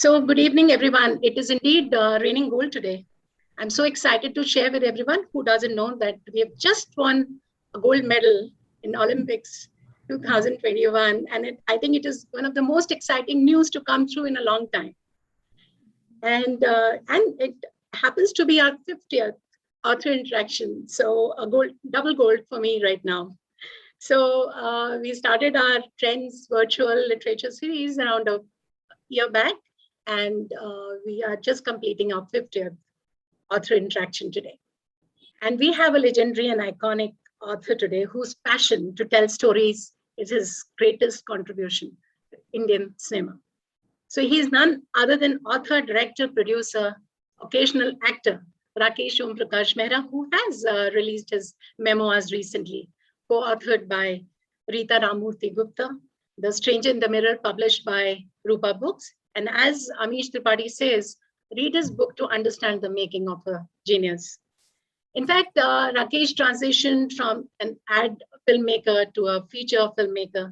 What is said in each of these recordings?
So good evening, everyone. It is indeed raining gold today. I'm so excited to share with everyone who doesn't know that we have just won a gold medal in Olympics 2021. And I think it is one of the most exciting news to come through in a long time. And it happens to be our 50th author interaction. So a double gold for me right now. So we started our Trends virtual literature series around a year back. And we are just completing our 50th author interaction today. And we have a legendary and iconic author today whose passion to tell stories is his greatest contribution to Indian cinema. So he's none other than author, director, producer, occasional actor, Rakyesh Omprakash Mehra, who has released his memoirs recently, co-authored by Reeta Ramamurthy Gupta, The Stranger in the Mirror, published by Rupa Books. And as Amish says, read his book to understand the making of a genius. In fact, Rakeysh transitioned from an ad filmmaker to a feature filmmaker.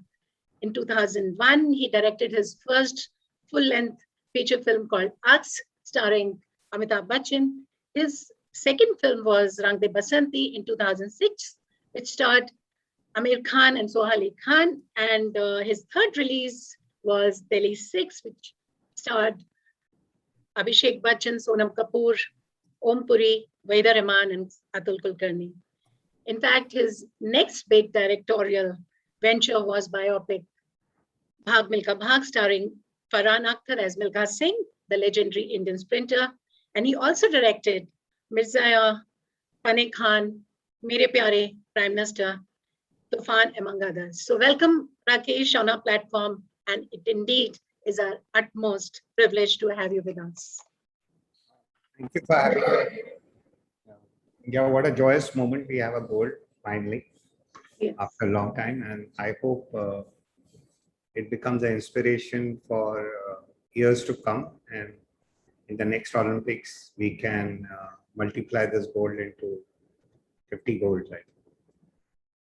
In 2001, he directed his first full-length feature film called Us, starring Amitabh Bachchan. His second film was Rang De Basanti in 2006, which starred Aamir Khan and Soha Khan. And his third release was Delhi 6, which starred Abhishek Bachchan, Sonam Kapoor, Om Puri, Veeda Rahman, and Atul Kulkarni. In fact, his next big directorial venture was biopic Bhag Milkha Bhag, starring Farhan Akhtar as Milkha Singh, the legendary Indian sprinter. And he also directed Mirzaya, Pane Khan, Mere Pyare Prime Minister, Tufan, among others. So welcome, Rakyesh, on our platform. And it indeed is our utmost privilege to have you with us. Thank you for having me. Yeah, what a joyous moment. We have a gold finally, yes, after a long time. And I hope it becomes an inspiration for years to come. And in the next Olympics, we can multiply this gold into 50 gold. Right?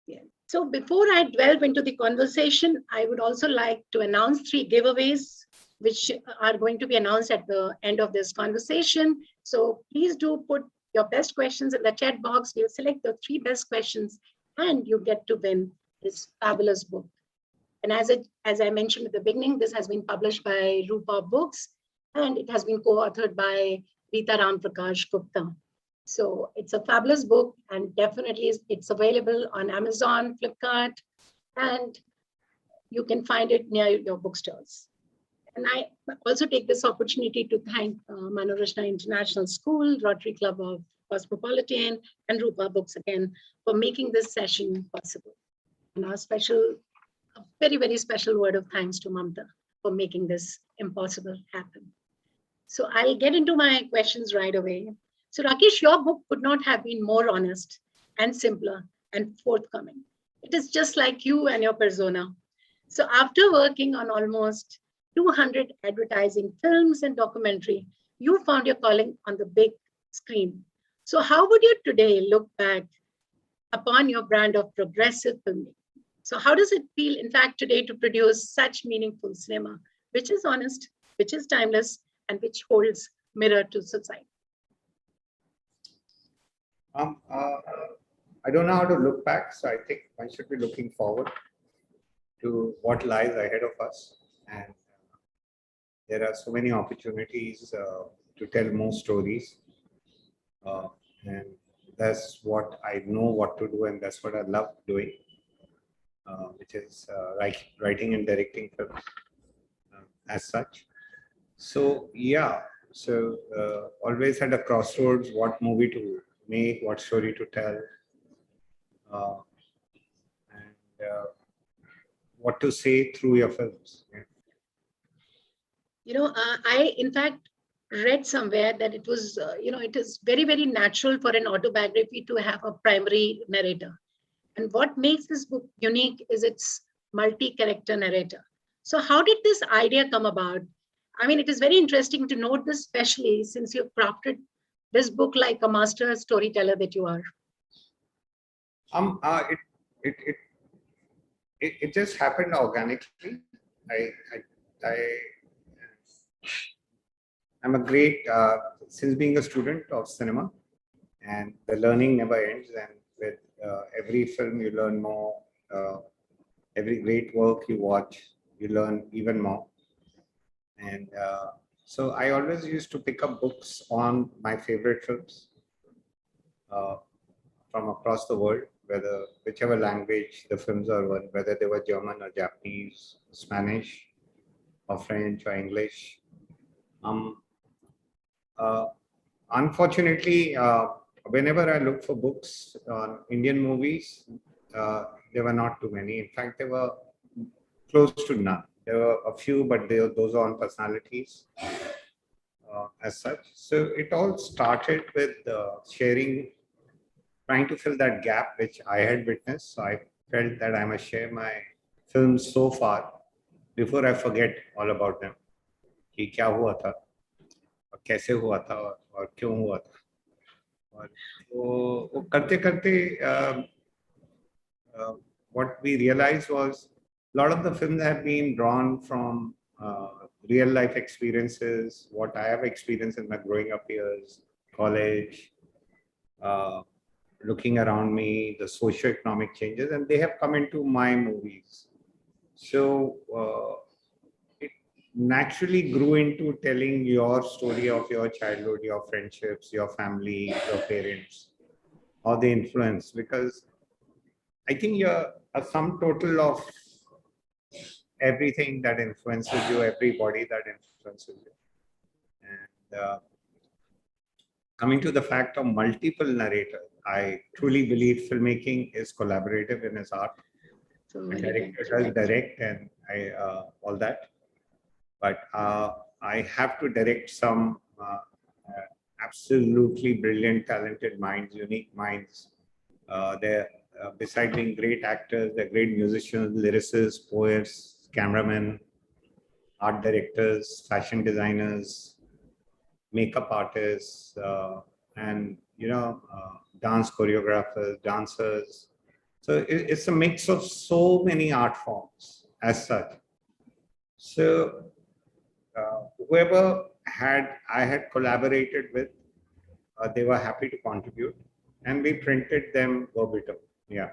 Yeah. So before I delve into the conversation, I would also like to announce 3 giveaways, which are going to be announced at the end of this conversation. So please do put your best questions in the chat box. We'll select the 3 best questions and you get to win this fabulous book. And as I mentioned at the beginning, this has been published by Rupa Books and it has been co-authored by Reeta Ramamurthy Gupta. So it's a fabulous book and definitely it's available on Amazon, Flipkart, and you can find it near your bookstores. And I also take this opportunity to thank Manorashna International School, Rotary Club of Cosmopolitan, and Rupa Books again for making this session possible. And a very, very special word of thanks to Mamta for making this impossible happen. So I'll get into my questions right away. So Rakyesh, your book could not have been more honest and simpler and forthcoming. It is just like you and your persona. So after working on almost 200 advertising films and documentary, you found your calling on the big screen. So how would you today look back upon your brand of progressive filmmaking? So how does it feel, in fact, today to produce such meaningful cinema, which is honest, which is timeless, and which holds mirror to society? I don't know how to look back, so I think I should be looking forward to what lies ahead of us. And there are so many opportunities to tell more stories. And that's what I know what to do, and that's what I love doing, which is writing and directing films as such. So, yeah, so always had a crossroads, what movie to make, what story to tell, and what to say through your films. Yeah. You know, I in fact read somewhere that it was, it is very, very natural for an autobiography to have a primary narrator. And what makes this book unique is its multi-character narrator. So how did this idea come about? I mean, it is very interesting to note this, especially since you've crafted this book like a master storyteller that you are. It just happened organically. I'm a great, since being a student of cinema, and the learning never ends. And with every film, you learn more. Every great work you watch, you learn even more. And so I always used to pick up books on my favorite films uh, from across the world, whether whichever language the films are, whether they were German or Japanese, Spanish or French or English. Um, uh, Unfortunately, whenever I look for books on Indian movies, there were not too many. In fact, there were close to none. There were a few, but those are on personalities as such. So it all started with sharing, trying to fill that gap which I had witnessed. So I felt that I must share my films so far before I forget all about them. कि क्या हुआ था और कैसे हुआ था और क्यों हुआ था और वो करते करते what we realized was a lot of the films have been drawn from real life experiences, what I have experienced in my growing up years, college, uh, looking around me, the socio-economic changes, and they have come into my movies. So it naturally grew into telling your story of your childhood, your friendships, your family, your parents, how they influence. Because I think you're a sum total of everything that influences you, everybody that influences you. And coming to the fact of multiple narrators, I truly believe filmmaking is collaborative in its art. So A director does direct and all that, but I have to direct some absolutely brilliant, talented minds, unique minds. They're beside being great actors, they're great musicians, lyricists, poets, cameramen, art directors, fashion designers, makeup artists, and dance choreographers, dancers. So it's a mix of so many art forms as such. So whoever I had collaborated with, they were happy to contribute, and we printed them verbatim. Yeah.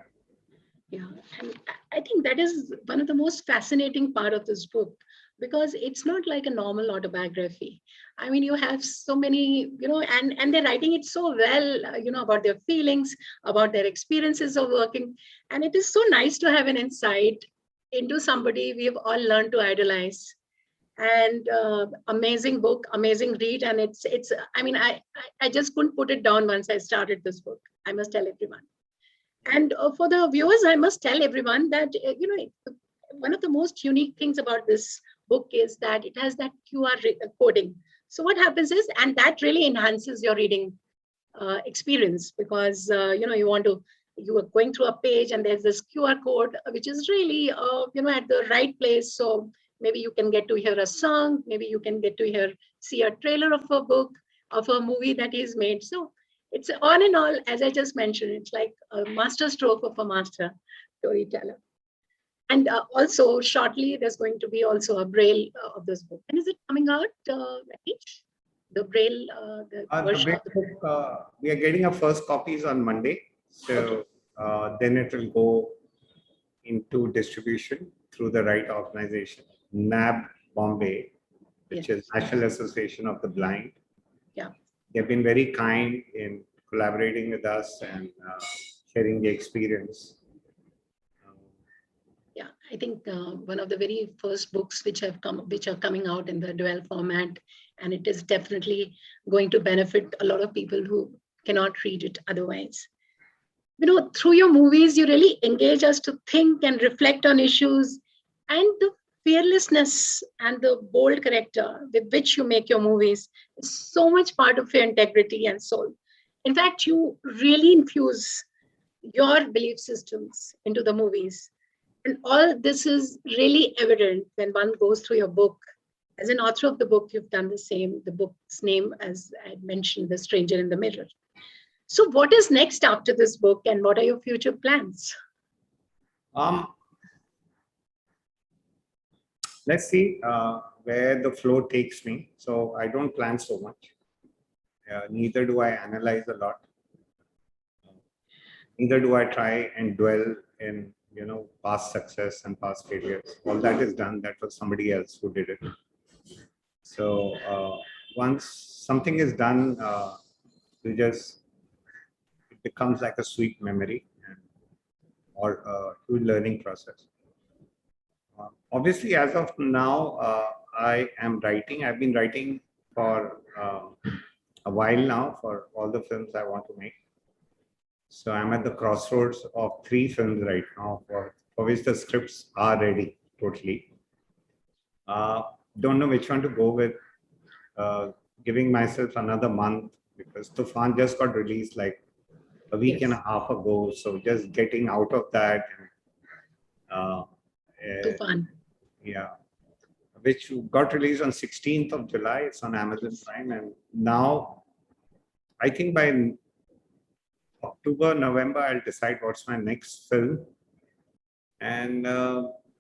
Yeah, and I think that is one of the most fascinating part of this book, because it's not like a normal autobiography. I mean, you have so many, and they're writing it so well, about their feelings, about their experiences of working. And it is so nice to have an insight into somebody we've all learned to idolize. And amazing book, amazing read. And it's, I mean, I just couldn't put it down once I started this book. I must tell everyone. And for the viewers, I must tell everyone that, one of the most unique things about this book is that it has that QR coding. So what happens is, and that really enhances your reading experience, because, you are going through a page and there's this QR code, which is really, at the right place. So maybe you can get to hear a song, maybe you can get to see a trailer of a book, of a movie that is made. So it's on and all, as I just mentioned, it's like a master stroke of a master storyteller. And also, shortly, there's going to be also a braille of this book. And is it coming out, Rakeysh? The braille, the version of the book? Book, we are getting our first copies on Monday. So then it will go into distribution through the right organization, NAB Bombay, which is National Association of the Blind. Yeah. They've been very kind in collaborating with us and sharing the experience. Yeah, I think one of the very first books which are coming out in the dual format, and it is definitely going to benefit a lot of people who cannot read it otherwise. Through your movies, you really engage us to think and reflect on issues, and the fearlessness and the bold character with which you make your movies is so much part of your integrity and soul. In fact, you really infuse your belief systems into the movies. And all this is really evident when one goes through your book. As an author of the book, you've done the same. The book's name, as I had mentioned, The Stranger in the Mirror. So what is next after this book, and what are your future plans? Let's see. where the flow takes me. So I don't plan so much. Neither do I analyze a lot. Neither do I try and dwell in, past success and past failures. All that is done. That was somebody else who did it. So once something is done, it becomes like a sweet memory or a huge learning process. Obviously, as of now, I am writing. I've been writing for a while now for all the films I want to make. So I'm at the crossroads of 3 films right now for which the scripts are ready totally. Don't know which one to go with. Giving myself another month because Tufan just got released like a week and a half ago. So just getting out of that. Tufan. Yeah. Which got released on 16th of July. It's on Amazon Prime. And now I think by October, November, I'll decide what's my next film. And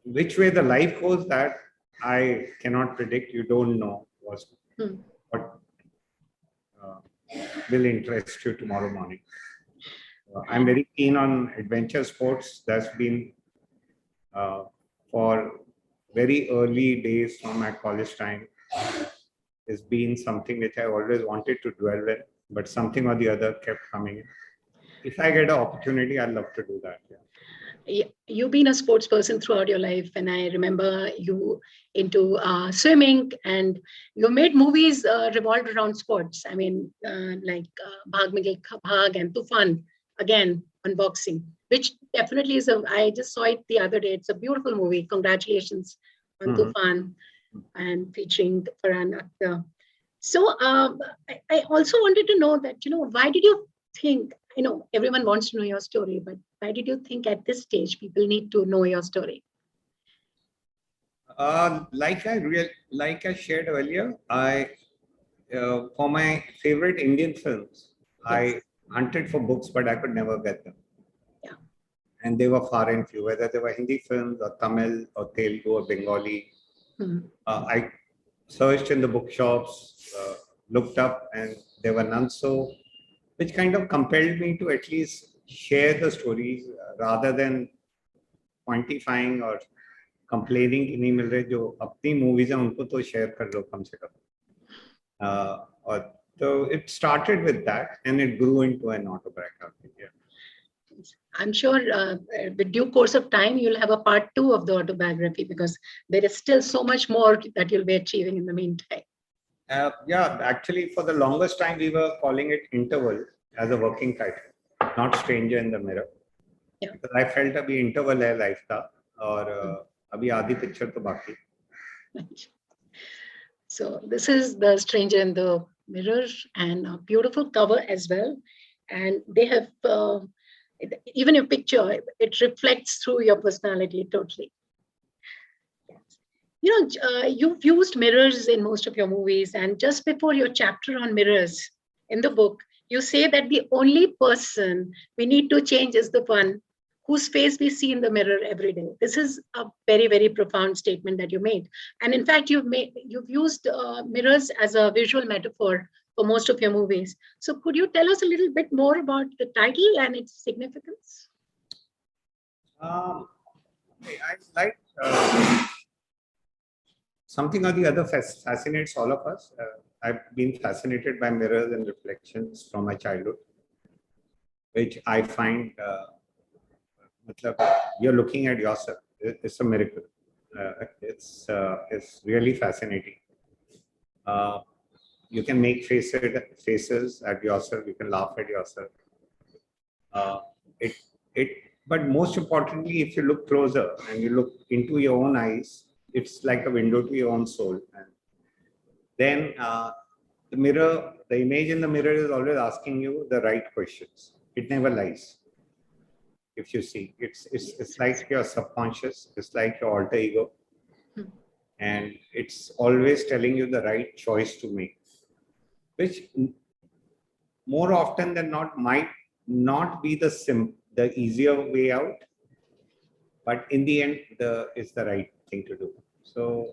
which way the life goes, that I cannot predict. You don't know what will interest you tomorrow morning. I'm very keen on adventure sports. That's been for very early days from my college time. Has been something which I always wanted to dwell in, but something or the other kept coming in. If I get an opportunity, I'd love to do that. Yeah. You've been a sports person throughout your life, and I remember you into swimming, and you made movies revolved around sports. I mean, like Bhag Mile Bhag and Tufan, again, unboxing, which definitely is I just saw it the other day. It's a beautiful movie. Congratulations on Tufan and featuring Farhan Akhtar. So I also wanted to know that, why did you think, everyone wants to know your story, but why did you think at this stage people need to know your story? Like I shared earlier, for my favorite Indian films, I hunted for books, but I could never get them. Yeah. And they were far and few, whether they were Hindi films or Tamil or Telugu or Bengali. I searched in the bookshops, looked up, and there were none. So, which kind of compelled me to at least share the stories rather than quantifying or complaining कि नहीं मिल रहे जो अपनी movies हैं उनको तो share कर लो कम से कम. So it started with that and it grew into an autobiography. Yeah. I'm sure with due course of time, you'll have a part 2 of the autobiography because there is still so much more that you'll be achieving in the meantime. Yeah, actually, for the longest time, we were calling it Interval as a working title, not Stranger in the Mirror. Yeah. Because I felt abhi interval hai life ka, aur abhi aadhi picture to baki. So this is The Stranger in the Mirror, and a beautiful cover as well. And they have, even your picture, it reflects through your personality totally. You've used mirrors in most of your movies, and just before your chapter on mirrors in the book, you say that the only person we need to change is the one whose face we see in the mirror every day. This is a very, very profound statement that you made. And in fact, you've used mirrors as a visual metaphor for most of your movies. So could you tell us a little bit more about the title and its significance? I like something or the other fascinates all of us. I've been fascinated by mirrors and reflections from my childhood, which I find you're looking at yourself. It's a miracle. It's really fascinating. You can make faces at yourself. You can laugh at yourself. But most importantly, if you look closer and you look into your own eyes, it's like a window to your own soul. And then the image in the mirror is always asking you the right questions. It never lies. If you see, it's like your subconscious, it's like your alter ego. And it's always telling you the right choice to make, which more often than not might not be the easier way out, but in the end, it's the right thing to do. So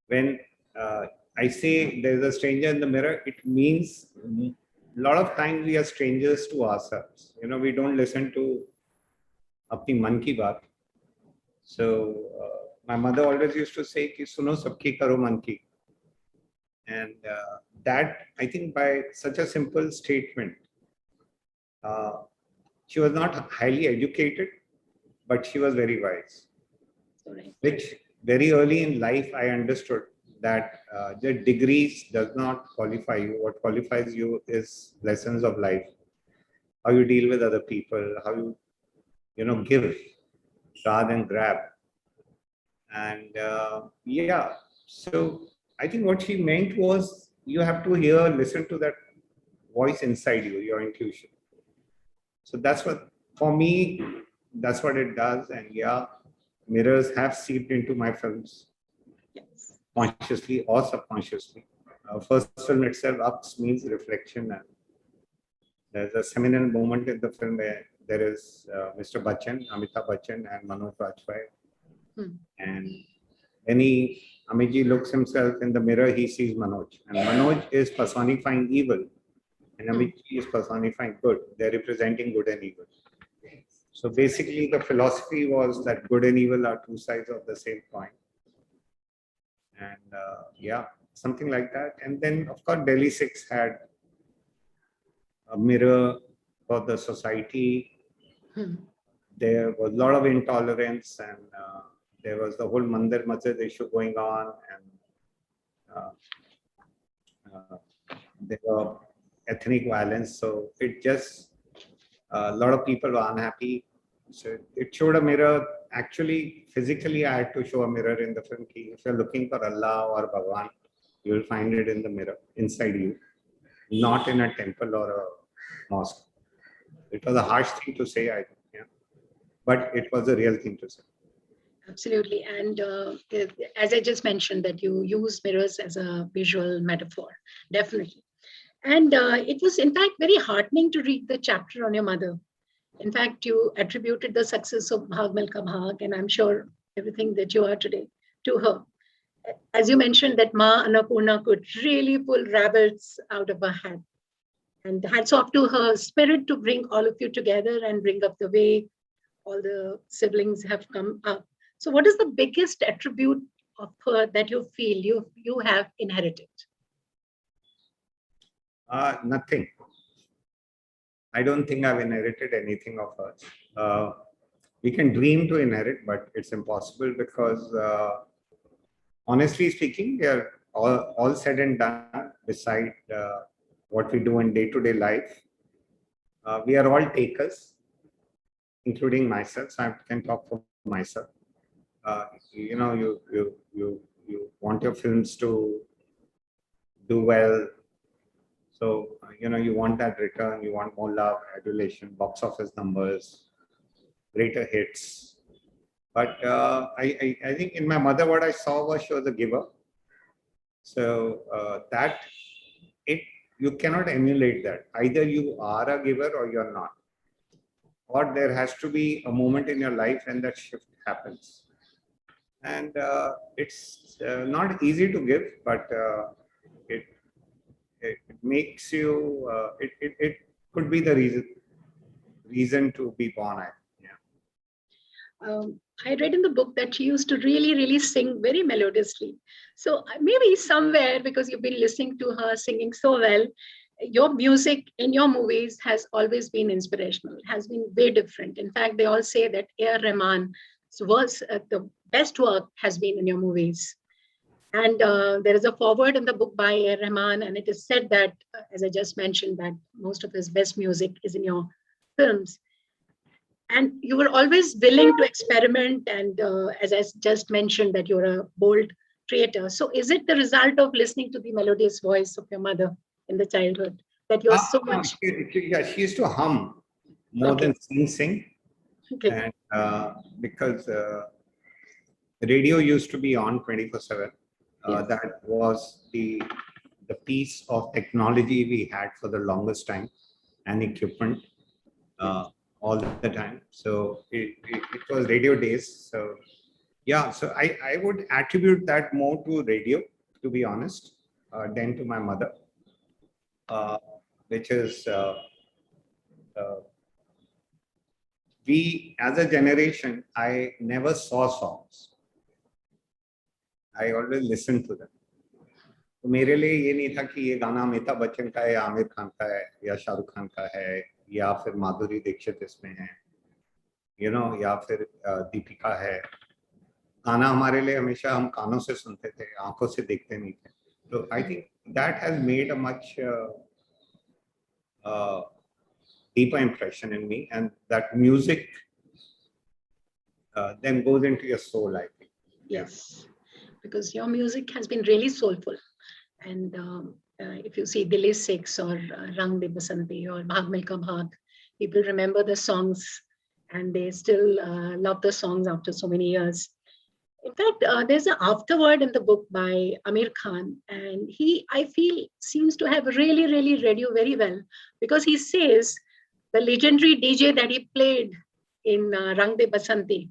when I say there's a stranger in the mirror, it means a lot of times we are strangers to ourselves. We don't listen to apni man ki baat. So my mother always used to say ki suno sabki karo man ki. And that, I think, by such a simple statement, uh, she was not highly educated, but she was very wise. Right. Which very early in life I understood that the degrees does not qualify you. What qualifies you is lessons of life, how you deal with other people, how you give rather than grab. And yeah, so I think what she meant was you have to listen to that voice inside you, your intuition. So that's what, for me, that's what it does. And yeah, mirrors have seeped into my films, Yes. consciously or subconsciously. First film itself, Ups, means reflection. And there's a seminal moment in the film where there is Mr. Bachchan, Amitabh Bachchan, and Manoj Bajpayee. And when Aamir looks himself in the mirror, he sees Manoj. And Manoj is personifying evil, and Aamir is personifying good. They're representing good and evil. So basically, the philosophy was that good and evil are two sides of the same coin. And yeah, something like that. And then, of course, Delhi 6 had a mirror for the society. There was a lot of intolerance, and there was the whole Mandir Masjid issue going on, and there were ethnic violence. So it just, a lot of people were unhappy. So it showed a mirror. Actually, physically, I had to show a mirror in the film. If you're looking for Allah or Bhagwan, you will find it in the mirror inside you, not in a temple or a mosque. It was a harsh thing to say, I think, yeah, but it was a real thing to say. Absolutely. And as I just mentioned, that you use mirrors as a visual metaphor, definitely. And it was, in fact, very heartening to read the chapter on your mother. In fact, you attributed the success of Bhag Milka Bhag, and I'm sure everything that you are today, to her. As you mentioned, that Ma Annapurna could really pull rabbits out of her hat. And hats off to her spirit to bring all of you together and bring up the way all the siblings have come up. So, what is the biggest attribute of her that you feel you have inherited? Nothing. I don't think I've inherited anything of hers. We can dream to inherit, but it's impossible because, honestly speaking, we are all said and done. Beside what we do in day-to-day life, we are all takers, including myself. So I can talk for myself. You want your films to do well. So, you want that return, you want more love, adulation, box office numbers, greater hits. But I think in my mother, what I saw was she was a giver. So that you cannot emulate that. Either you are a giver or you're not. Or there has to be a moment in your life when that shift happens. And it's not easy to give, but it makes you, it could be the reason to be born. I read in the book that she used to really, really sing very melodiously. So maybe somewhere, because you've been listening to her singing so well, your music in your movies has always been inspirational, has been way different. In fact, they all say that A.R. Rahman's was the best work has been in your movies. And there is a foreword in the book by A.R. Rahman, and it is said that, as I just mentioned, that most of his best music is in your films. And you were always willing to experiment. And as I just mentioned, that you're a bold creator. So is it the result of listening to the melodious voice of your mother in the childhood that you're so much? She used to hum more than sing. Okay. And because radio used to be on 24/7. Yes. That was the piece of technology we had for the longest time, and equipment all the time. So it was radio days. So Yeah, so I would attribute that more to radio, to be honest, than to my mother, uh, which is uh, we as a generation, I never saw songs. I always listened to them. तो मेरे लिए ये नहीं था कि ये गाना अमिताभ बच्चन का है या आमिर खान का है या शाहरुख खान का है या फिर माधुरी दीक्षित इसमें है, या फिर दीपिका है. गाना हमारे लिए हमेशा हम कानों से सुनते थे, आंखों से देखते नहीं थे. तो I think that has made a much deeper impression in me, and that music then goes into your soul, I think. Yes, because your music has been really soulful. And if you see Dil Is Six or Rang De Basanti or Bhag Milka Bhag, people remember the songs and they still love the songs after so many years. In fact, there's an afterword in the book by Aamir Khan, and he, I feel, seems to have really, really read you very well, because he says the legendary DJ that he played in Rang De Basanti.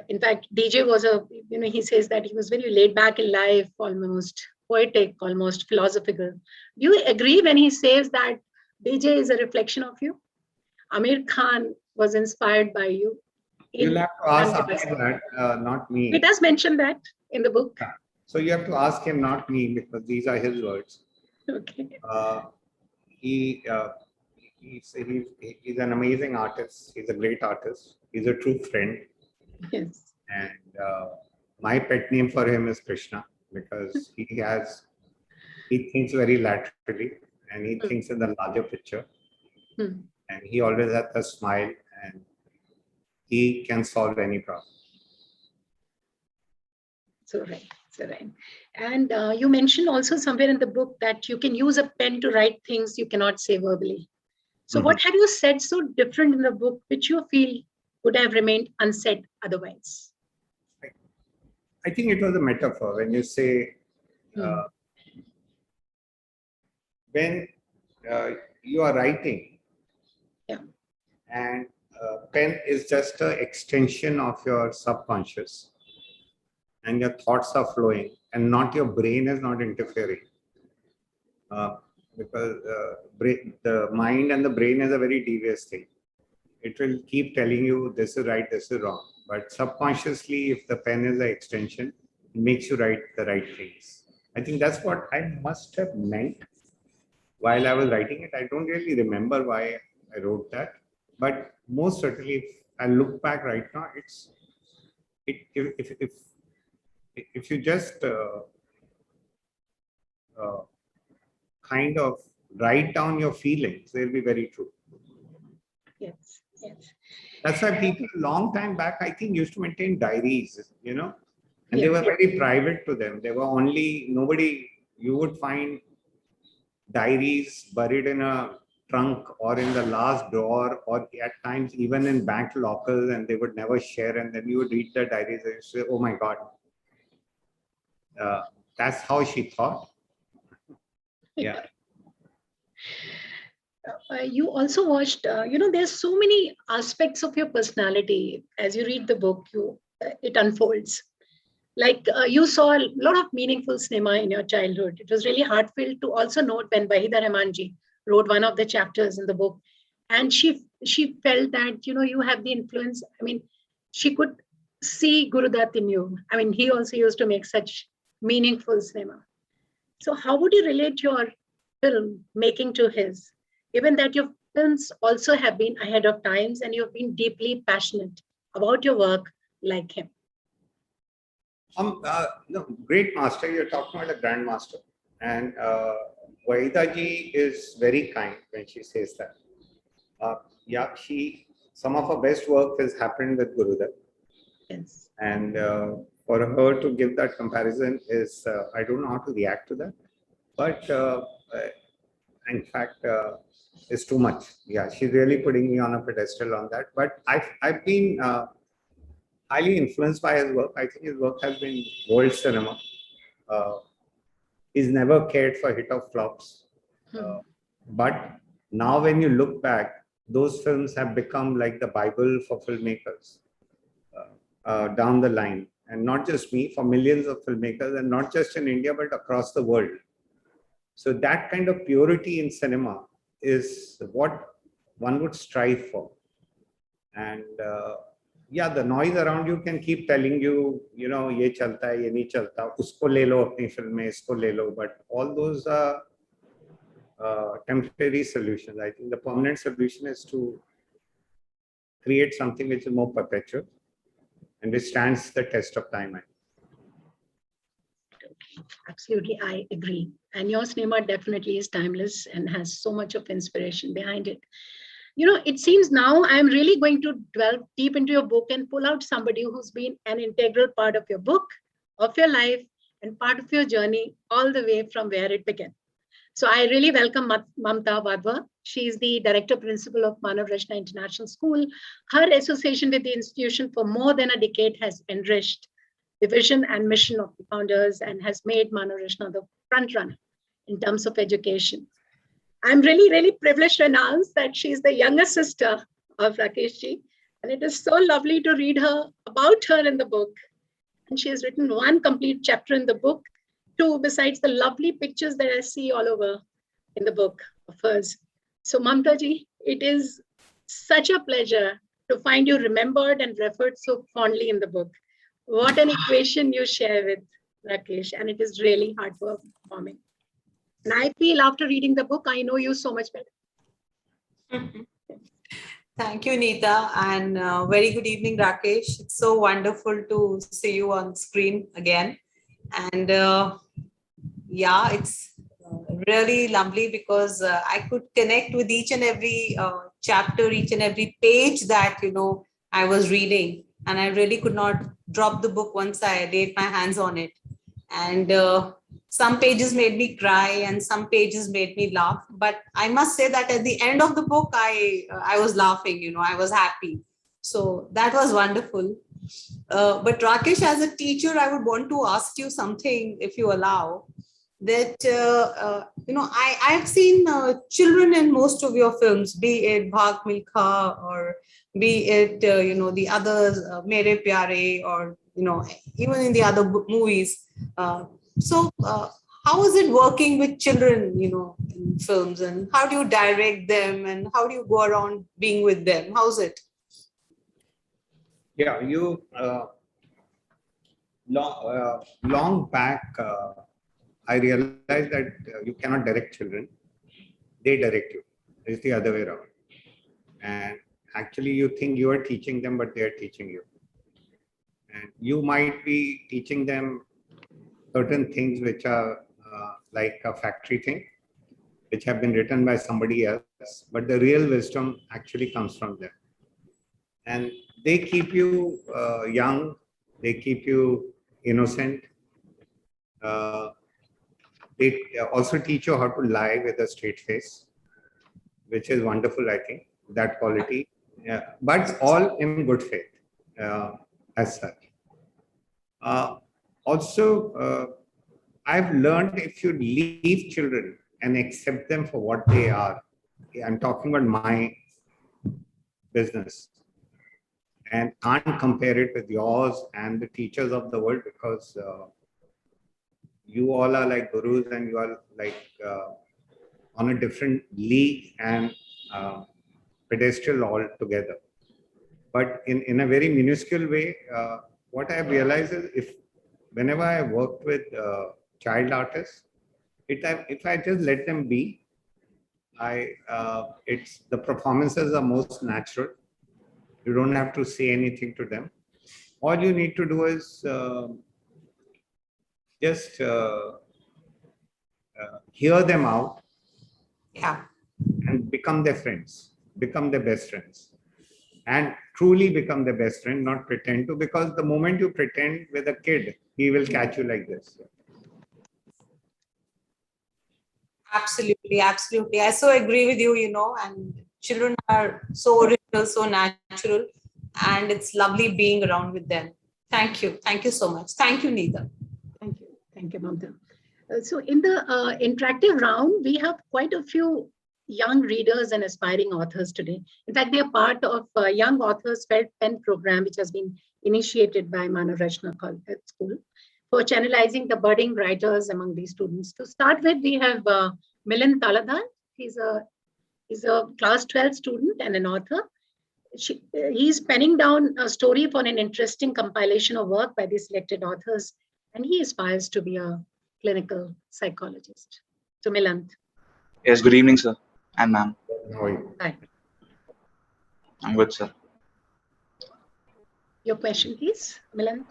In fact, DJ was he says that he was very laid back in life, almost poetic, almost philosophical. Do you agree when he says that DJ is a reflection of you? Aamir Khan was inspired by you. You'll have to ask Aamir that, not me. He does mention that in the book. Yeah. So you have to ask him, not me, because these are his words. Okay. He's an amazing artist. He's a great artist. He's a true friend. Yes. And my pet name for him is Krishna, because he thinks very laterally and he thinks in the larger picture. And he always has a smile and he can solve any problem. So right. And you mentioned also somewhere in the book that you can use a pen to write things you cannot say verbally. So what have you said so different in the book, which you feel would have remained unsaid otherwise? I think it was a metaphor when you say, when you are writing, and pen is just an extension of your subconscious, and your thoughts are flowing, and not your brain is not interfering. Because the mind and the brain is a very devious thing. It will keep telling you this is right, this is wrong. But subconsciously, if the pen is an extension, it makes you write the right things. I think that's what I must have meant while I was writing it. I don't really remember why I wrote that. But most certainly, if I look back right now, if you just kind of write down your feelings, they'll be very true. Yes. That's why people a long time back, I think, used to maintain diaries, and they were very private to them. They were you would find diaries buried in a trunk or in the last drawer, or at times even in bank lockers, and they would never share. And then you would read the diaries and say, oh my God, that's how she thought. Yeah. You also watched, there's so many aspects of your personality. As you read the book, it unfolds. Like you saw a lot of meaningful cinema in your childhood. It was really heartfelt to also note when Wahida Rahmanji wrote one of the chapters in the book. And she felt that, you have the influence. I mean, she could see Gurudat in you. I mean, he also used to make such meaningful cinema. So how would you relate your film making to his? Given that your films also have been ahead of times and you've been deeply passionate about your work like him. No, great master. You're talking about a grandmaster. And Wahida ji is very kind when she says that. Some of her best work has happened with Gurudev. Yes. And for her to give that comparison is, I don't know how to react to that. But in fact, it's too much. Yeah, she's really putting me on a pedestal on that. But I've been highly influenced by his work. I think his work has been world cinema. He's never cared for hit or flops. But now when you look back, those films have become like the Bible for filmmakers. down the line. And not just me, for millions of filmmakers, and not just in India, but across the world. So that kind of purity in cinema is what one would strive for. And yeah, the noise around you can keep telling you, you know, ye chalta hai, ye nahi chalta, usko le lo apni film mein, isko le lo, but all those are temporary solutions. I think the permanent solution is to create something which is more perpetual and which stands the test of time. Absolutely, I agree. And your cinema definitely is timeless and has so much of inspiration behind it. You know, it seems now I'm really going to delve deep into your book and pull out somebody who's been an integral part of your book, of your life, and part of your journey all the way from where it began. So I really welcome Mamta Wadhwa. She is the director principal of Manav Rachna International School. Her association with the institution for more than a decade has enriched the vision and mission of the founders and has made Manav Rachna the front runner in terms of education. I'm really, really privileged to announce that she's the younger sister of Rakeysh ji. And it is so lovely to read about her in the book. And she has written one complete chapter in the book, two, besides the lovely pictures that I see all over in the book of hers. So Mamta ji, it is such a pleasure to find you remembered and referred so fondly in the book. What an equation you share with Rakeysh, and it is really heartwarming. And I feel after reading the book, I know you so much better. Thank you, Neeta, and very good evening, Rakeysh. It's so wonderful to see you on screen again. And yeah, it's really lovely because I could connect with each and every chapter, each and every page that, you know, I was reading. And I really could not drop the book once I laid my hands on it. And some pages made me cry and some pages made me laugh. But I must say that at the end of the book, I was laughing, you know, I was happy. So that was wonderful. But Rakeysh, as a teacher, I would want to ask you something, if you allow, that, you know, I've seen children in most of your films, be it Bhag Milkha or be it, you know, the others, Mere Pyare, or, you know, even in the other movies. So how is it working with children, you know, in films, and how do you direct them and how do you go around being with them? How's it? Yeah, you long back, I realized that you cannot direct children; they direct you. It's the other way around. And actually, you think you are teaching them, but they are teaching you. And you might be teaching them certain things which are like a factory thing, which have been written by somebody else, but the real wisdom actually comes from them. And they keep you young, they keep you innocent. They also teach you how to lie with a straight face, which is wonderful, I think, that quality. Yeah, but all in good faith, as such. Also, I've learned if you leave children and accept them for what they are, I'm talking about my business, and can't compare it with yours and the teachers of the world, because you all are like gurus and you are like on a different league and pedestal altogether. But in a very minuscule way, what I realized is whenever I worked with child artists, if I just let them be, it's the performances are most natural. You don't have to say anything to them. All you need to do is just hear them out, Yeah, and become their friends, become their best friends, and truly become their best friend, not pretend to, because the moment you pretend with a kid, he will catch you like this. absolutely, absolutely. I so agree with you, you know, and children are so original, so natural, and it's lovely being around with them. Thank you. Thank you so much. Thank you, Neeta. Thank you. Thank you, Mamta. So in the interactive round, we have quite a few young readers and aspiring authors today. In fact, they are part of Young Authors Felt Pen program, which has been initiated by Manav Rachna at school for channelizing the budding writers among these students. To start with, we have Milind Taladhan. He's a class 12 student and an author. He's penning down a story for an interesting compilation of work by the selected authors, and he aspires to be a clinical psychologist. So, Milind. Yes, good evening, sir and ma'am. How are you? Hi. I'm good, sir. Your question, please, Milind.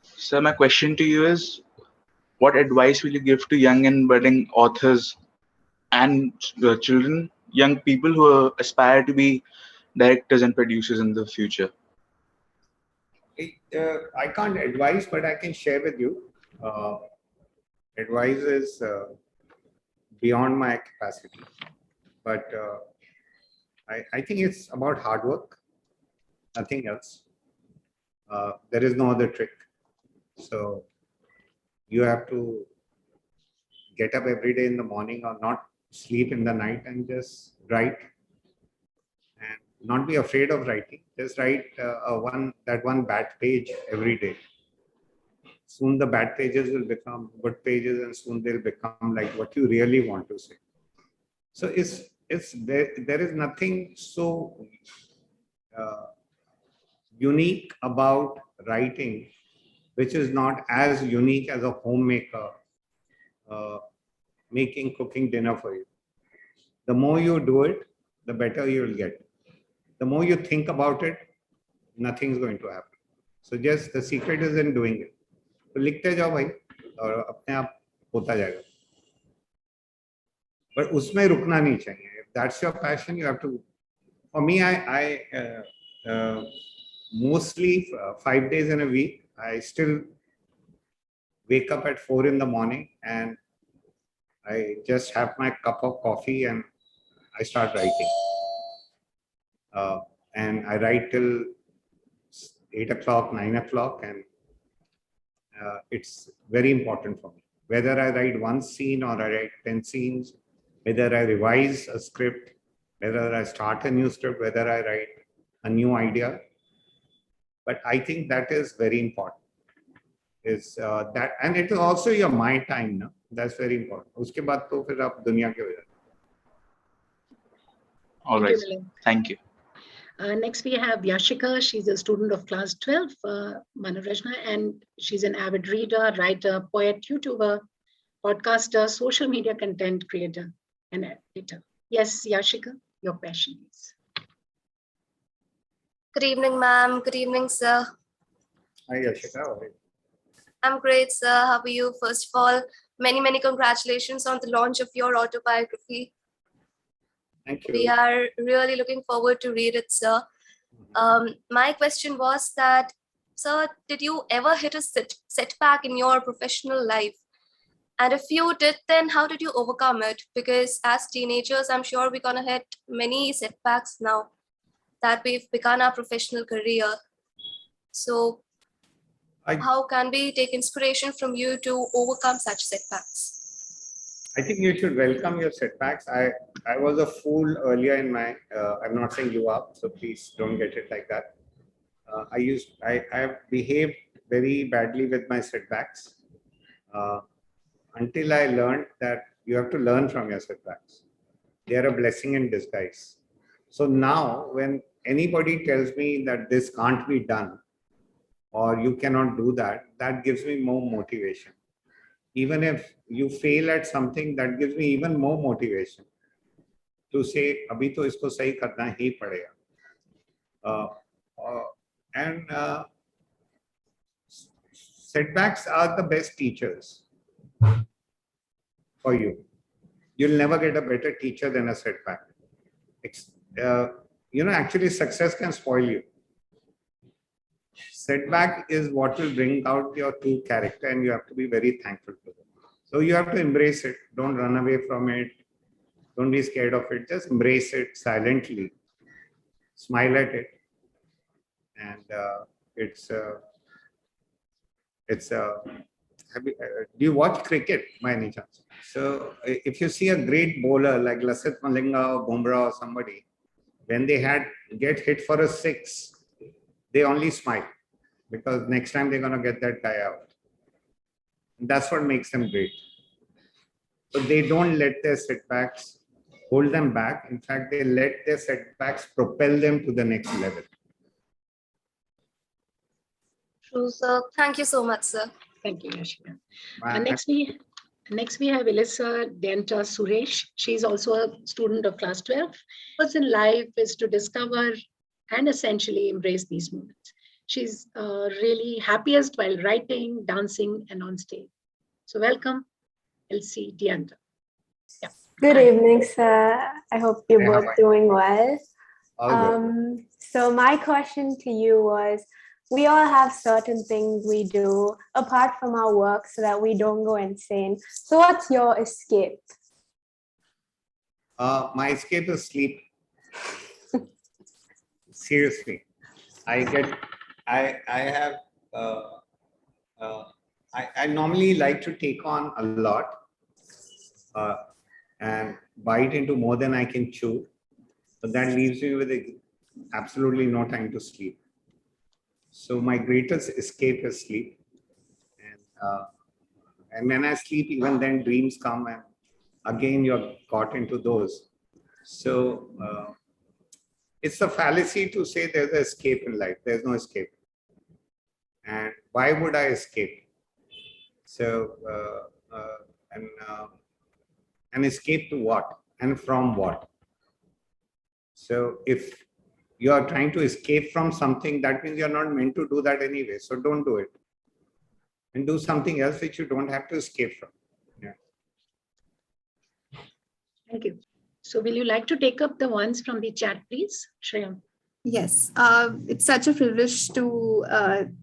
Sir, my question to you is, what advice will you give to young and budding authors and children, young people who aspire to be directors and producers in the future? I can't advise, but I can share with you. Advice is beyond my capacity, but I think it's about hard work, nothing else. There is no other trick. So you have to get up every day in the morning or not sleep in the night and just write, and not be afraid of writing. Just write one bad page every day. Soon the bad pages will become good pages, and soon they'll become like what you really want to say. So there is nothing so unique about writing, which is not as unique as a homemaker cooking dinner for you. The more you do it, the better you will get. The more you think about it, nothing's going to happen. So just the secret is in doing it. तो लिखते जाओ भाई और अपने आप होता जाएगा. But उसमें रुकना नहीं चाहिए. If that's your passion, you have to. For me, I mostly 5 days in a week, I still wake up at 4 in the morning and I just have my cup of coffee and I start writing. And I write till 8 o'clock, 9 o'clock, and it's very important for me. Whether I write one scene or I write 10 scenes, whether I revise a script, whether I start a new script, whether I write a new idea. But I think that is very important. Is that, and it is also your mind time, no? That's very important. उसके बाद तो फिर आप दुनिया के हो जाते. All right. Thank you. Next, we have Yashika. She's a student of class 12, Manav Rachna, and she's an avid reader, writer, poet, YouTuber, podcaster, social media content creator, and editor. Yes, Yashika, your question is. Good evening, ma'am. Good evening, sir. Hi, Yashika. How are you? I'm great, sir. How are you? First of all, many congratulations on the launch of your autobiography. Thank you. We are really looking forward to read it, sir. My question was that, sir, did you ever hit a setback in your professional life? And if you did, then how did you overcome it? Because as teenagers, I'm sure we're going to hit many setbacks now that we've begun our professional career. So how can we take inspiration from you to overcome such setbacks? I think you should welcome your setbacks. I was a fool earlier in my, I'm not saying you are, so please don't get it like that. I have behaved very badly with my setbacks until I learned that you have to learn from your setbacks. They are a blessing in disguise. So now when anybody tells me that this can't be done or you cannot do that, that gives me more motivation. Even if you fail at something, that gives me even more motivation to say, abhi to isko sahi karna hi padega. And setbacks are the best teachers for you. You'll never get a better teacher than a setback. Actually success can spoil you. Setback is what will bring out your true character, and you have to be very thankful to them. So you have to embrace it. Don't run away from it. Don't be scared of it. Just embrace it silently. Smile at it. And it's do you watch cricket by any chance? So if you see a great bowler like Lasith Malinga or Bumrah or somebody, when they get hit for a six, they only smile because next time they're going to get that guy out. And that's what makes them great. So they don't let their setbacks hold them back. In fact, they let their setbacks propel them to the next level. True, sir. Thank you so much, sir. Thank you, Yashika. Next we have Elisa Denta Suresh. She's also a student of class 12. What's in life is to discover and essentially embrace these moments. She's really happiest while writing, dancing, and on stage. So welcome, Elsie Dianta. Yeah. Good evening, sir. I hope you're both doing well. So my question to you was, we all have certain things we do apart from our work so that we don't go insane. So what's your escape? My escape is sleep. Seriously. I normally like to take on a lot and bite into more than I can chew, but that leaves me with absolutely no time to sleep. So my greatest escape is sleep. And when I sleep, even then dreams come and again you're caught into those. So it's a fallacy to say there's an escape in life. There's no escape. And why would I escape? So, an escape to what and from what? So if you are trying to escape from something, that means you're not meant to do that anyway. So don't do it. And do something else which you don't have to escape from. Yeah. Thank you. So will you like to take up the ones from the chat, please, Shreya? Yes, it's such a privilege to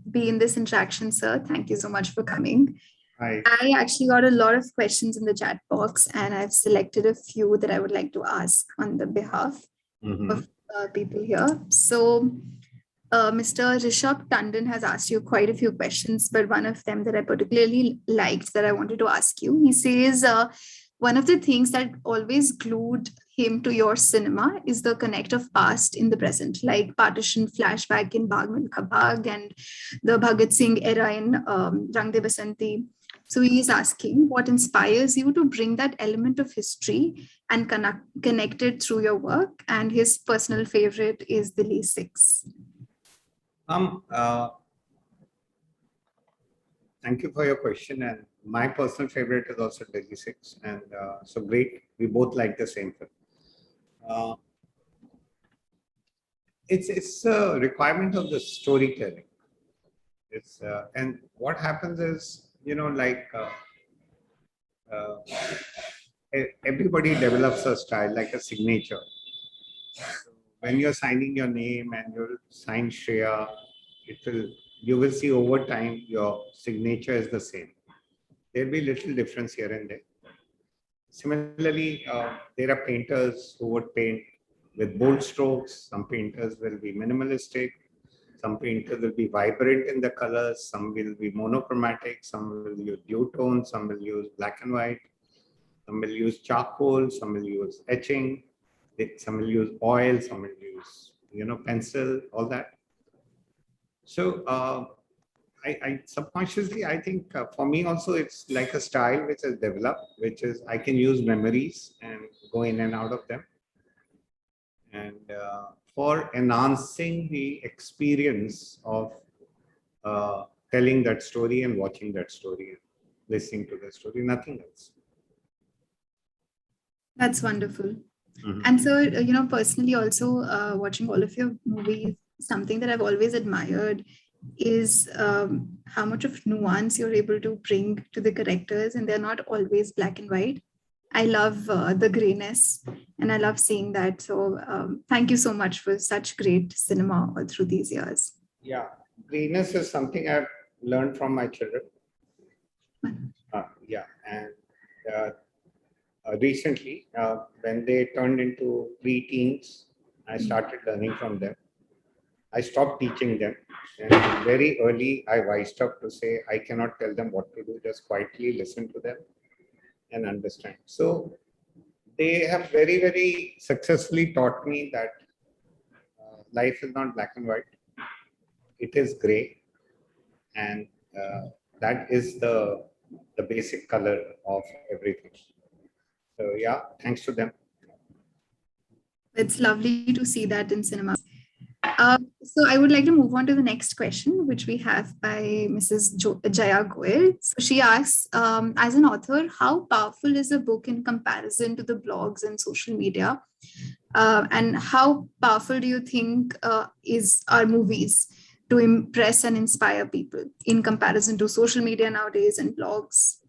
be in this interaction, sir. Thank you so much for coming. Hi. I actually got a lot of questions in the chat box, and I've selected a few that I would like to ask on the behalf of people here. So Mr. Rishabh Tandon has asked you quite a few questions, but one of them that I particularly liked that I wanted to ask you, he says, one of the things that always glued him to your cinema is the connect of past in the present, like partition flashback in Bhag Milkha Bhag and the Bhagat Singh era in Rang De Basanti. So he is asking, what inspires you to bring that element of history and connect it through your work? And his personal favorite is Delhi 6. Thank you for your question. And my personal favorite is also Delhi 6. And so great. We both like the same film. It's a requirement of the storytelling. And what happens is, like everybody develops a style, like a signature. When you're signing your name and you'll sign Shreya, you will see over time your signature is the same. There'll be little difference here and there. Similarly, there are painters who would paint with bold strokes. Some painters will be minimalistic. Some painters will be vibrant in the colors. Some will be monochromatic. Some will use duotone. Some will use black and white. Some will use charcoal. Some will use etching. Some will use oil. Some will use, pencil, all that. So I subconsciously, I think for me also, it's like a style which has developed, which is I can use memories and go in and out of them. And for enhancing the experience of telling that story and watching that story and listening to the story, nothing else. That's wonderful. And so, personally also watching all of your movies, something that I've always admired is how much of nuance you're able to bring to the characters, and they're not always black and white. I love the grayness, and I love seeing that. So thank you so much for such great cinema all through these years. Yeah, grayness is something I've learned from my children. Yeah, and recently, when they turned into pre-teens, I started learning from them. I stopped teaching them. And very early, I wised up to say, I cannot tell them what to do, just quietly listen to them and understand. So they have very, very successfully taught me that life is not black and white. It is gray. And that is the basic color of everything. So yeah, thanks to them. It's lovely to see that in cinema. So I would like to move on to the next question, which we have by Mrs. Jaya Goel. So she asks, as an author, how powerful is a book in comparison to the blogs and social media? And how powerful do you think are movies to impress and inspire people in comparison to social media nowadays and blogs?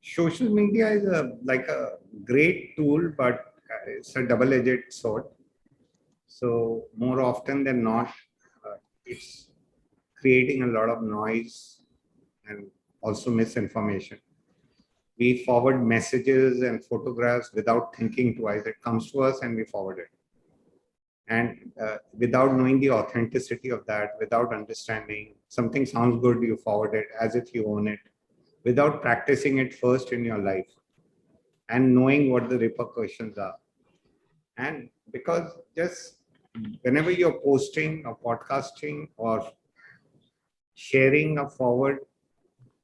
Social media is like a great tool, but it's a double-edged sword. So more often than not, it's creating a lot of noise and also misinformation. We forward messages and photographs without thinking twice. It comes to us and we forward it. And without knowing the authenticity of that, without understanding, something sounds good, you forward it as if you own it, without practicing it first in your life and knowing what the repercussions are. And because just whenever you're posting or podcasting or sharing a forward,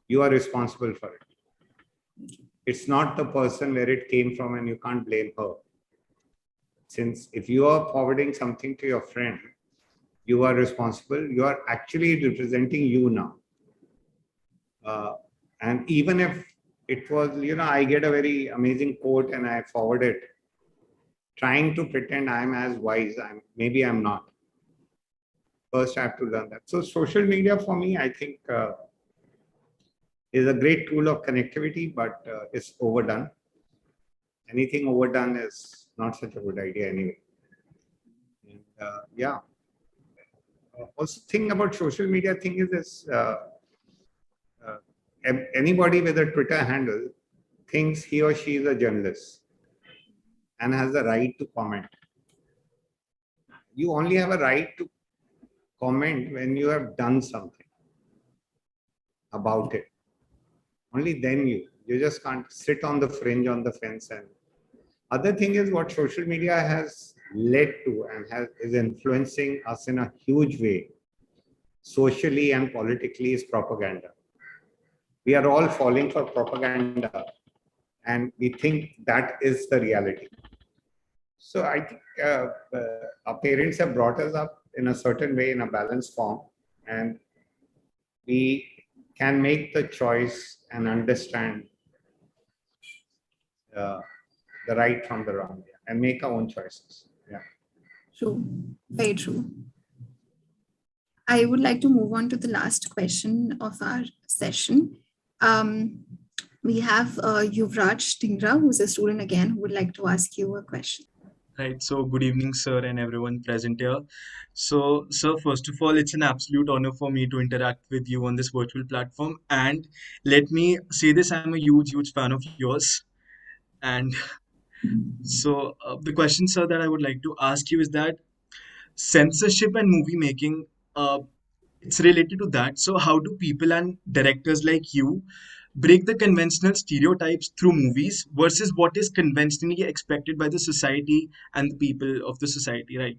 you are responsible for it. It's not the person where it came from, and you can't blame her. Since if you are forwarding something to your friend, you are responsible. You are actually representing you now. And even if it was, I get a very amazing quote and I forward it, trying to pretend I'm as wise, maybe I'm not. First, I have to learn that. So social media for me, I think, is a great tool of connectivity, but it's overdone. Anything overdone is not such a good idea anyway. And, yeah. Also, thing about social media thing is this: anybody with a Twitter handle thinks he or she is a journalist and has the right to comment. You only have a right to comment when you have done something about it. Only then you just can't sit on the fringe, on the fence. And other thing is what social media has led to and is influencing us in a huge way, socially and politically, is propaganda. We are all falling for propaganda and we think that is the reality. So I think our parents have brought us up in a certain way, in a balanced form, and we can make the choice and understand the right from the wrong, and make our own choices. Yeah. True. Very true. I would like to move on to the last question of our session. We have Yuvraj Tingra, who's a student again, who would like to ask you a question. Right. So, good evening, sir, and everyone present here. So, sir, first of all, it's an absolute honor for me to interact with you on this virtual platform. And let me say this, I'm a huge, huge fan of yours. And so, the question, sir, that I would like to ask you is that censorship and movie making, it's related to that. So, how do people and directors like you break the conventional stereotypes through movies versus what is conventionally expected by the society and the people of the society, right?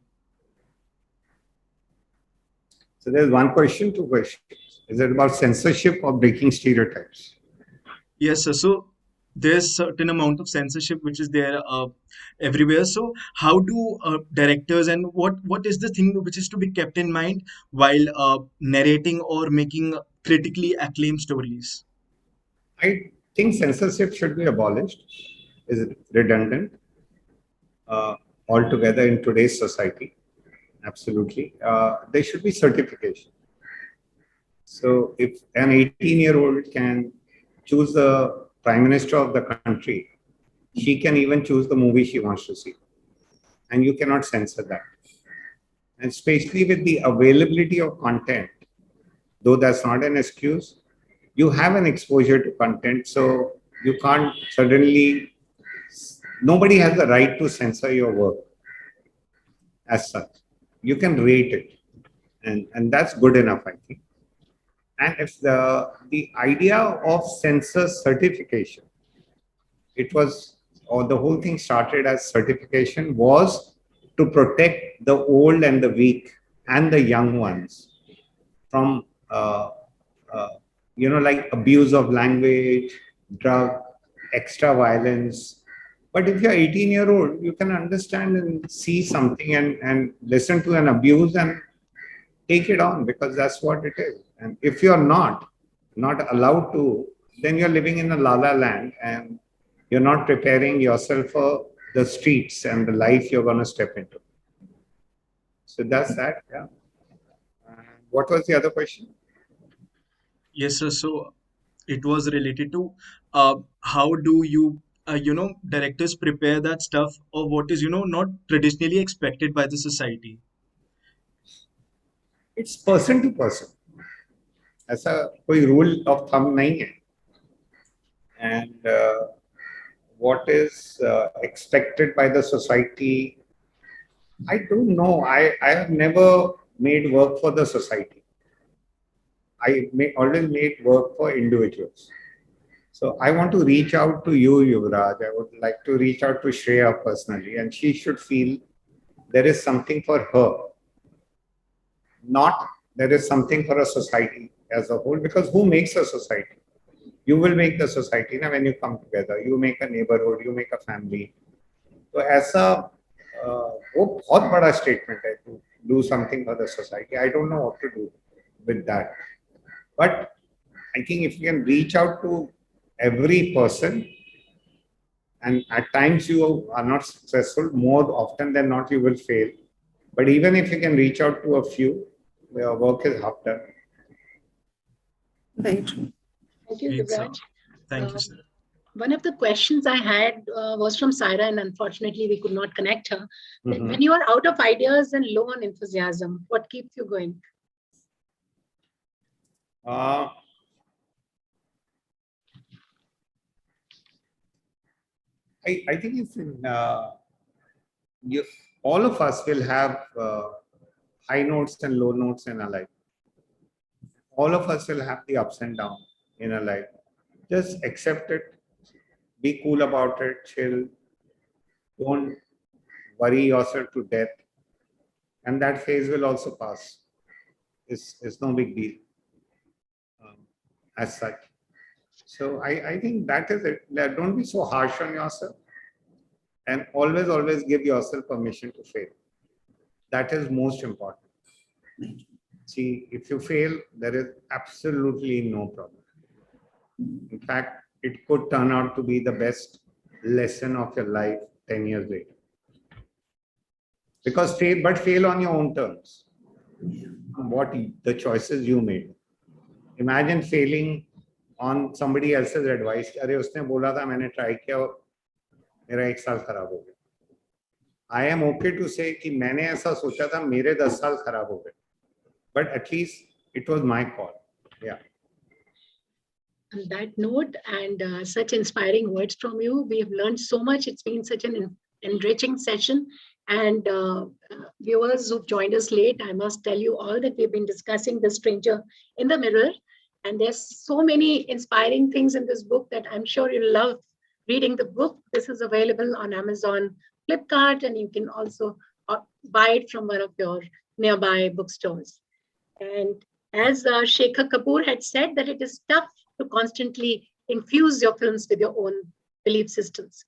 So there's one question, two questions. Is it about censorship or breaking stereotypes? Yes, sir. So there's certain amount of censorship which is there everywhere. So how do directors, and what is the thing which is to be kept in mind while narrating or making critically acclaimed stories? I think censorship should be abolished. Is it redundant altogether in today's society? Absolutely. There should be certification. So if an 18-year-old can choose the prime minister of the country, she can even choose the movie she wants to see. And you cannot censor that. And especially with the availability of content, though that's not an excuse, you have an exposure to content. So you can't suddenly, nobody has the right to censor your work. as such. You can rate it, and that's good enough, I think. And if the idea of census certification, it was, or the whole thing started as certification, was to protect the old and the weak and the young ones from, like abuse of language, drug, extra violence. But if you're 18-year-old, you can understand and see something and listen to an abuse and take it on, because that's what it is. And if you're not allowed to, then you're living in a la-la land, and you're not preparing yourself for the streets and the life you're going to step into. So that's that. Yeah. What was the other question? Yes, sir. So it was related to how do directors prepare that stuff, or what is, not traditionally expected by the society. It's person to person. ऐसा कोई rule of thumb नहीं है. And what is expected by the society, I don't know. I have never made work for the society. Always made work for individuals. So I want to reach out to you, Yuvraj. I would like to reach out to Shreya personally, and she should feel there is something for her, not there is something for a society as a whole, because who makes a society? You will make the society now when you come together. You make a neighborhood, you make a family. So ऐसा वो बहुत बड़ा statement है to do something for the society. I don't know what to do with that. But I think if you can reach out to every person, and at times you are not successful, more often than not you will fail. But even if you can reach out to a few, your work is half done. Very true. Thank you, Great, sir. Yuvraj. Thank you, sir. One of the questions I had was from Saira, and unfortunately we could not connect her. When you are out of ideas and low on enthusiasm, what keeps you going? I think it's all of us will have high notes and low notes in our life. All of us will have the ups and downs in our life. Just accept it. Be cool about it. Chill. Don't worry yourself to death. And that phase will also pass. It's no big deal as such. So I think that is it. Don't be so harsh on yourself. And always give yourself permission to fail. That is most important. See, if you fail, there is absolutely no problem. In fact, it could turn out to be the best lesson of your life 10 years later. Because fail on your own terms. What the choices you made. Imagine failing on somebody else's advice. अरे उसने बोला था मैंने try किया और मेरा 1 साल खराब हो गया. I am okay to say कि मैंने ऐसा सोचा था मेरे 10 साल खराब हो गए. But at least it was my call. Yeah. On that note, and such inspiring words from you, we have learned so much. It's been such an enriching session. And viewers who've joined us late, I must tell you all that we've been discussing The Stranger in the Mirror. And there's so many inspiring things in this book that I'm sure you'll love reading the book. This is available on Amazon, Flipkart, and you can also buy it from one of your nearby bookstores. And as Shekhar Kapoor had said, that it is tough to constantly infuse your films with your own belief systems.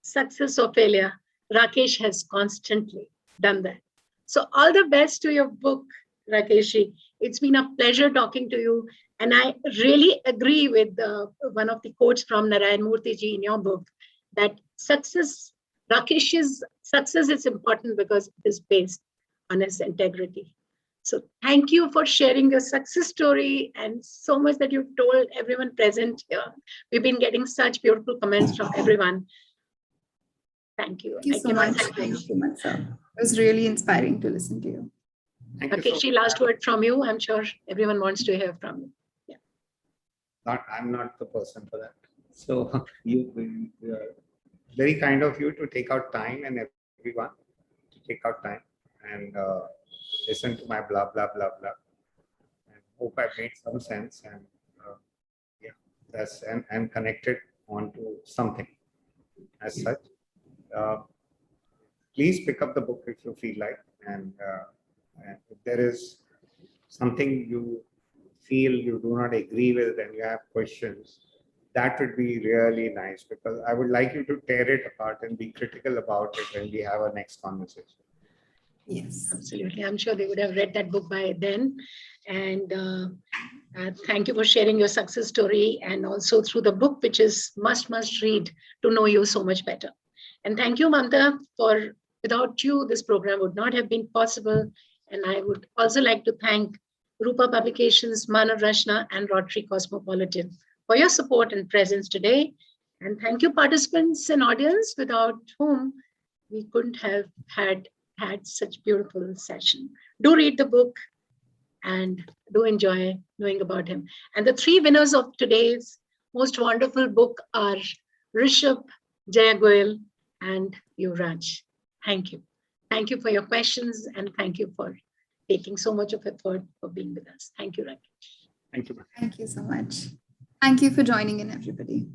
Success or failure, Rakyesh has constantly done that. So all the best to your book, Rakyesh. It's been a pleasure talking to you. And I really agree with one of the quotes from Narayan Murthy ji in your book, that success, Rakesh's success is important because it is based on his integrity. So thank you for sharing your success story and so much that you've told everyone present here. We've been getting such beautiful comments from everyone. Thank you. Thank you so much. Thank you so much, sir. It was really inspiring to listen to you. Rakyesh, last word from you. I'm sure everyone wants to hear from you. Yeah. I'm not the person for that. So you very kind of you to take out time, and everyone to take out time. and listen to my blah, blah, blah, blah. And hope I made some sense, and yeah, that's and connected onto something as such. Please pick up the book if you feel like, and if there is something you feel you do not agree with and you have questions, that would be really nice, because I would like you to tear it apart and be critical about it when we have our next conversation. Yes. Absolutely. I'm sure they would have read that book by then. And thank you for sharing your success story, and also through the book, which is must read to know you so much better. And thank you, Mamta, for without you, this program would not have been possible. And I would also like to thank Rupa Publications, Manav Rashna, and Rotary Cosmopolitan for your support and presence today. And thank you, participants and audience, without whom we couldn't have had such beautiful session. Do read the book and do enjoy knowing about him. And the three winners of today's most wonderful book are Rishabh, Jayagoyal, and Yuvraj. Thank you. Thank you for your questions, and thank you for taking so much of effort for being with us. Thank you, Rakyesh. Thank you. Thank you so much. Thank you for joining in, everybody.